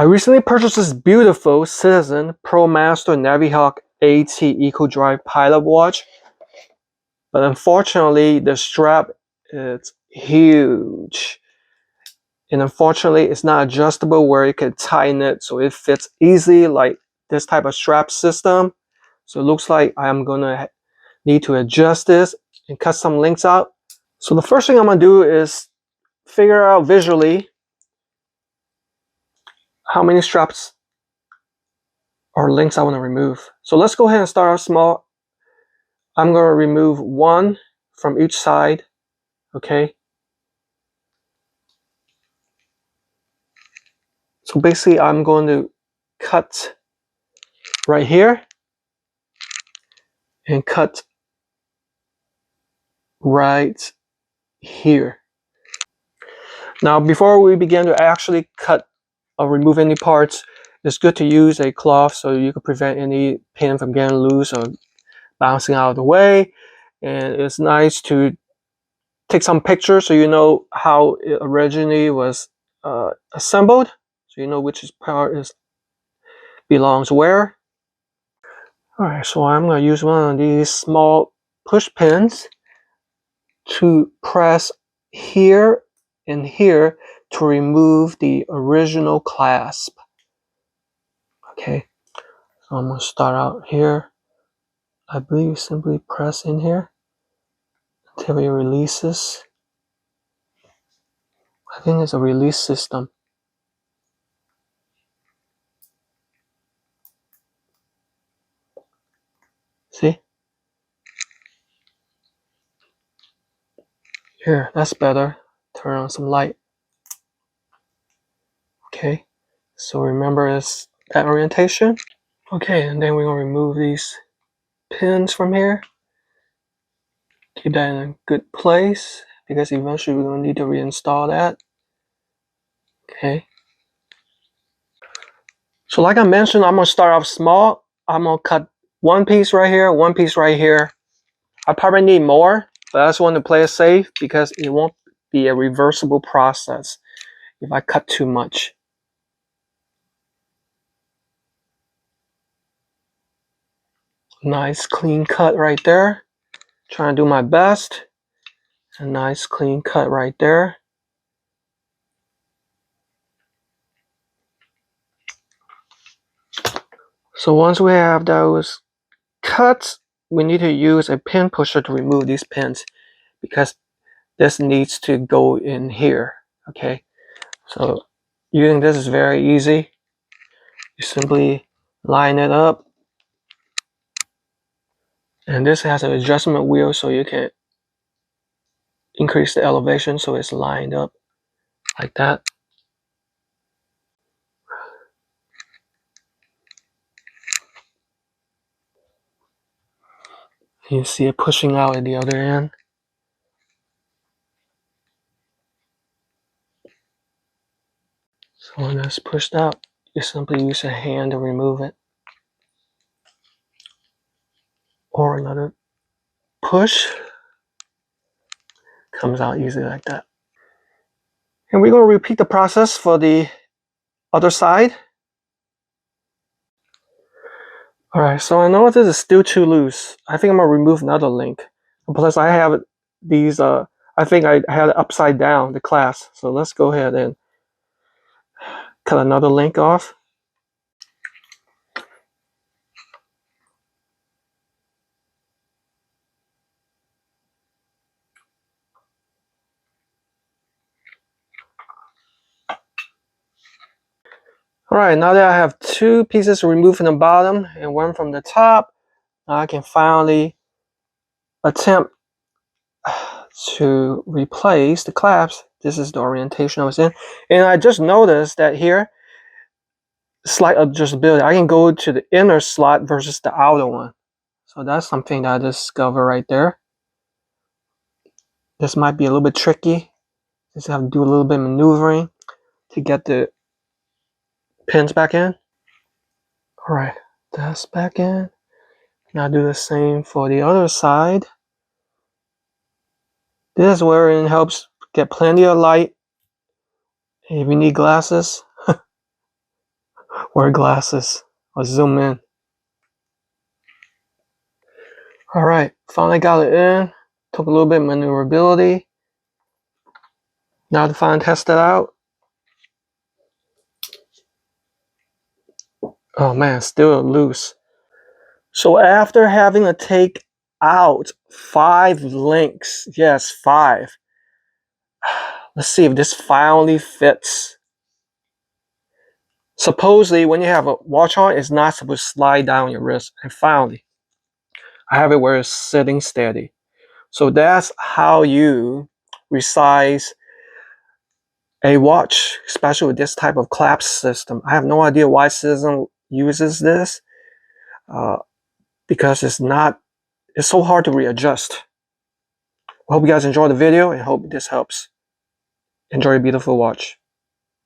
I recently purchased this beautiful Citizen Promaster Navihawk AT Eco Drive Pilot Watch, but unfortunately the strap is huge, and unfortunately it's not adjustable where you can tighten it so it fits easily like this type of strap system. So it looks like I'm gonna need to adjust this and cut some links out. So the first thing I'm gonna do is figure out visually how many straps or links I want to remove. So let's go ahead and start off small. I'm going to remove one from each side, okay? So basically I'm going to cut right here and cut right here. Now before we begin to actually cut or remove any parts, it's good to use a cloth so you can prevent any pin from getting loose or bouncing out of the way. And it's nice to take some pictures so you know how it originally was assembled, so you know which part belongs where. Alright, so I'm going to use one of these small push pins to press here and here to remove the original clasp. Okay, so I'm going to start out here. I believe you simply press in here until it releases. I think it's a release system. See? Here, that's better. Turn on some light. Okay, so remember it's that orientation. Okay, and then we're going to remove these pins from here. Keep that in a good place because eventually we're going to need to reinstall that. Okay. So like I mentioned, I'm going to start off small. I'm going to cut one piece right here, one piece right here. I probably need more, but I just want to play it safe because it won't be a reversible process if I cut too much. Nice clean cut right there. Trying to do my best. A nice clean cut right there. So once we have those cuts, we need to use a pin pusher to remove these pins because this needs to go in here. Okay, so using this is very easy. You simply line it up, and this has an adjustment wheel so you can increase the elevation so it's lined up like that. You see it pushing out at the other end. So when it's pushed out, you simply use a hand to remove it. Or another push. Comes out easily like that. And we're going to repeat the process for the other side. Alright, so I know this is still too loose. I think I'm going to remove another link. Plus I have these, I think I had it upside down, the clasp. So let's go ahead and cut another link off. Alright, now that I have two pieces removed from the bottom and one from the top, I can finally attempt to replace the clasp. This is the orientation I was in. And I just noticed that here, slight adjustability. I can go to the inner slot versus the outer one. So that's something that I discovered right there. This might be a little bit tricky. Just have to do a little bit of maneuvering to get the pins back in. Alright, that's back in. Now do the same for the other side. This is where it helps get plenty of light. If you need glasses, wear glasses. I'll zoom in. Alright, finally got it in. Took a little bit of maneuverability. Now to finally test it out. Oh man, still loose. So after having to take out 5 links, yes, 5. Let's see if this finally fits. Supposedly, when you have a watch on, it's not supposed to slide down your wrist. And finally, I have it where it's sitting steady. So that's how you resize a watch, especially with this type of clasp system. I have no idea why Citizen uses this, because it's so hard to readjust. I hope you guys enjoyed the video and hope this helps. Enjoy a beautiful watch.